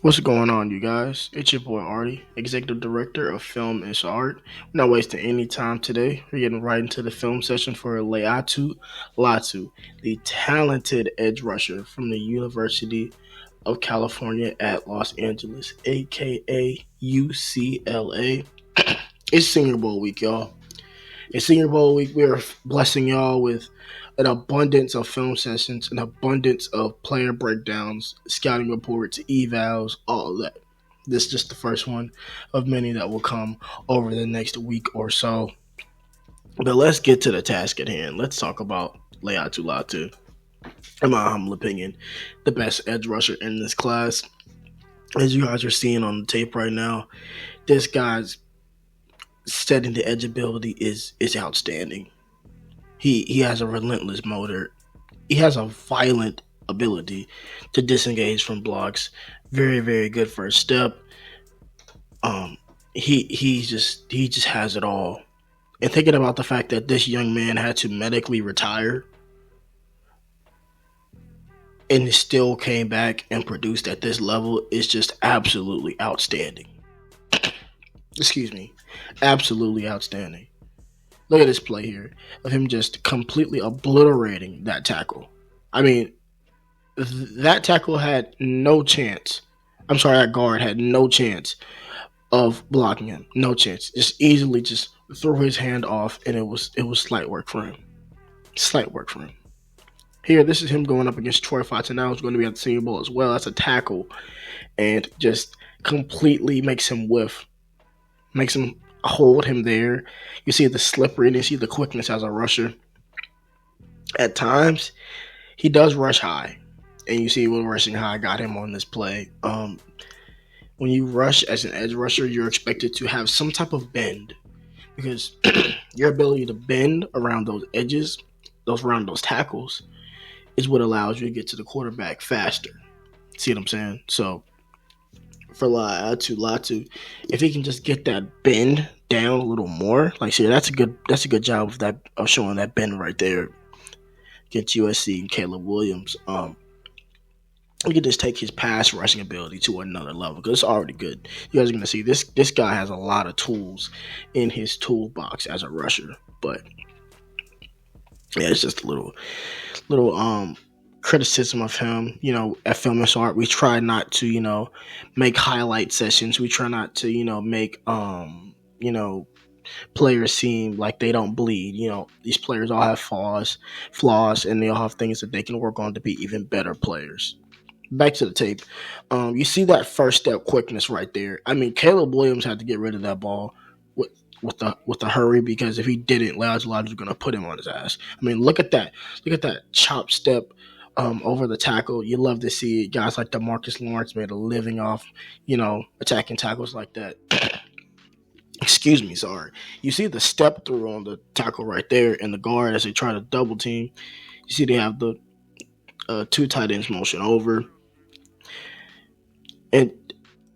What's going on, you guys? It's your boy Artie, Executive Director of Film and Art. We're not wasting any time today. We're getting right into the film session for Laiatu Latu, the talented edge rusher from the University of California at Los Angeles, aka UCLA. It's Senior Bowl week, y'all. It's Senior Bowl week. We're blessing y'all with an abundance of film sessions, an abundance of player breakdowns, scouting reports, evals, all of that. This is just the first one of many that will come over the next week or so. But let's get to the task at hand. Let's talk about Laiatu Latu. In my humble opinion, the best edge rusher in this class. As you guys are seeing on the tape right now, this guy's setting the edge ability is outstanding. He has a relentless motor. He has a violent ability to disengage from blocks. Very, very good first step. He just has it all. And thinking about the fact that this young man had to medically retire and still came back and produced at this level is just absolutely outstanding. Excuse me. Absolutely outstanding. Look at this play here of him just completely obliterating that tackle. I mean, that tackle had no chance. I'm sorry, that guard had no chance of blocking him. No chance. Just easily just threw his hand off, and it was slight work for him. Slight work for him. Here, this is him going up against Troy Fatanao, who's going to be at the Senior Bowl as well. That's a tackle, and just completely makes him whiff. Makes him hold him there. You see the slipperiness, you see the quickness as a rusher. At times, he does rush high, and you see what rushing high got him on this play. When you rush as an edge rusher, you're expected to have some type of bend because your ability to bend around those edges, around those tackles, is what allows you to get to the quarterback faster. See what I'm saying? So for Laiatu Latu, if he can just get that bend down a little more, like see, that's a good job of showing that bend right there against USC and Caleb Williams. We could just take his pass rushing ability to another level because it's already good. You guys are gonna see this guy has a lot of tools in his toolbox as a rusher, but yeah, it's just a little criticism of him. At Film and Art, we try not to, make highlight sessions. We try not to, make, players seem like they don't bleed. These players all have flaws, and they all have things that they can work on to be even better players. Back to the tape. You see that first step quickness right there. I mean, Caleb Williams had to get rid of that ball with the hurry because if he didn't, Laiatu Latu was going to put him on his ass. I mean, look at that. Look at that chop step over the tackle. You love to see guys like DeMarcus Lawrence made a living off, attacking tackles like that. Excuse me, sorry. You see the step through on the tackle right there and the guard as they try to double team. You see they have the two tight ends motion over. And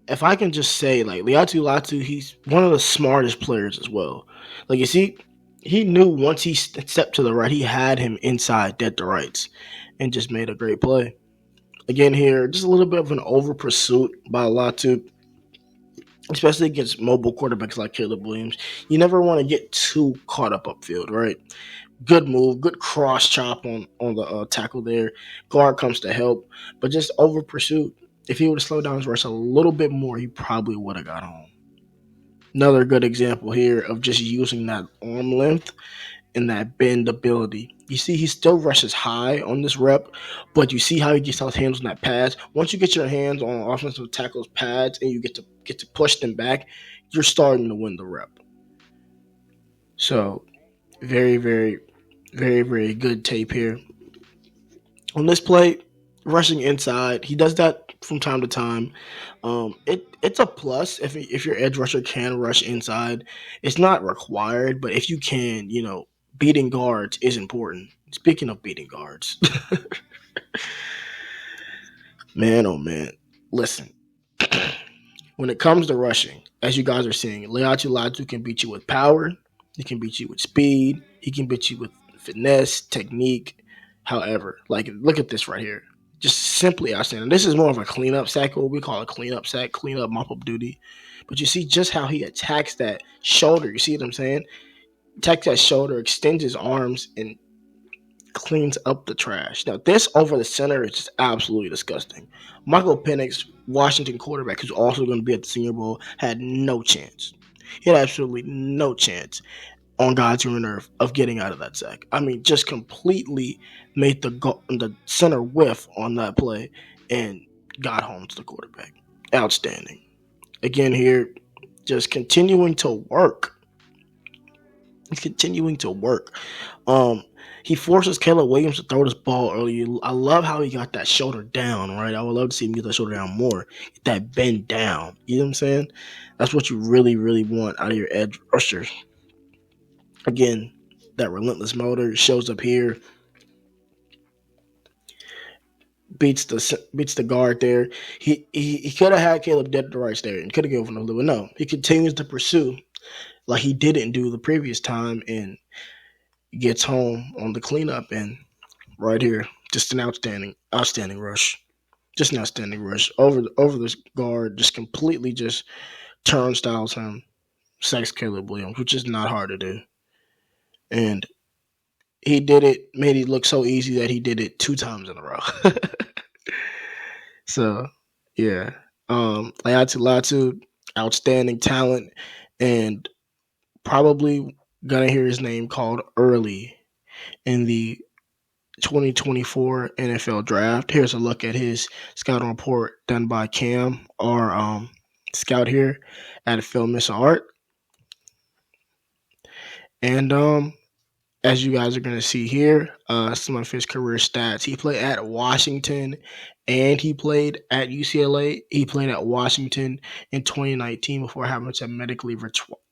if I can just say, like, Laiatu Latu, he's one of the smartest players as well. Like, you see, he knew once he stepped to the right, he had him inside dead to rights and just made a great play. Again here, just a little bit of an over pursuit by Latu, especially against mobile quarterbacks like Caleb Williams. You never want to get too caught up upfield, right? Good move, good cross chop on the tackle there. Guard comes to help, but just over pursuit. If he would have slowed down his rush a little bit more, he probably would have got home. Another good example here of just using that arm length and that bend ability. You see, he still rushes high on this rep, but you see how he gets his hands on that pads. Once you get your hands on offensive tackles' pads and you get to push them back, you're starting to win the rep. So, very, very, very, very good tape here. On this play, rushing inside, he does that from time to time. It's a plus if your edge rusher can rush inside. It's not required, but if you can, beating guards is important. Speaking of beating guards, man, oh man, listen. When it comes to rushing, as you guys are seeing, Laiatu Latu can beat you with power. He can beat you with speed. He can beat you with finesse, technique. However, like, look at this right here. Just simply outstanding. This is more of a cleanup sack, what we call a cleanup sack, cleanup mop up duty. But you see just how he attacks that shoulder. You see what I'm saying? Attacks that shoulder, extends his arms, and cleans up the trash. Now, this over the center is just absolutely disgusting. Michael Penix, Washington quarterback, who's also going to be at the Senior Bowl, had no chance. He had absolutely no chance on God's green earth of getting out of that sack. I mean, just completely made the center whiff on that play and got home to the quarterback. Outstanding. Again, here, just continuing to work. He's continuing to work. He forces Caleb Williams to throw this ball early. I love how he got that shoulder down, right? I would love to see him get that shoulder down more. Get that bend down. You know what I'm saying? That's what you really, really want out of your edge rushers. Again, that relentless motor shows up here. Beats the guard there. He could have had Caleb dead to rights there and could have given him a little. No, he continues to pursue like he didn't do the previous time and gets home on the cleanup, and right here, just an outstanding rush. Just an outstanding rush over this guard, just completely just turnstiles him, sacks Caleb Williams, which is not hard to do. And he did it, made it look so easy that he did it 2 times in a row. So, yeah. Laiatu Latu, outstanding talent, and probably gonna hear his name called early in the 2024 NFL Draft. Here's a look at his scouting report done by Cam, our scout here at Film Miss Art. And as you guys are going to see here, some of his career stats. He played at Washington and he played at UCLA. He played at Washington in 2019 before having to medically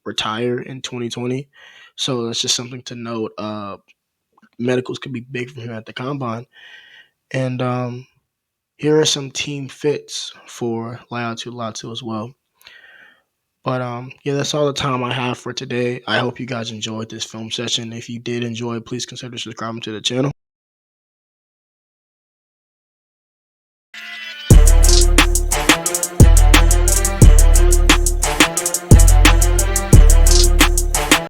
retire in 2020. So that's just something to note. Medicals could be big for him at the combine. And here are some team fits for Laiatu Latu as well. But yeah, that's all the time I have for today. I hope you guys enjoyed this film session. If you did enjoy, please consider subscribing to the channel.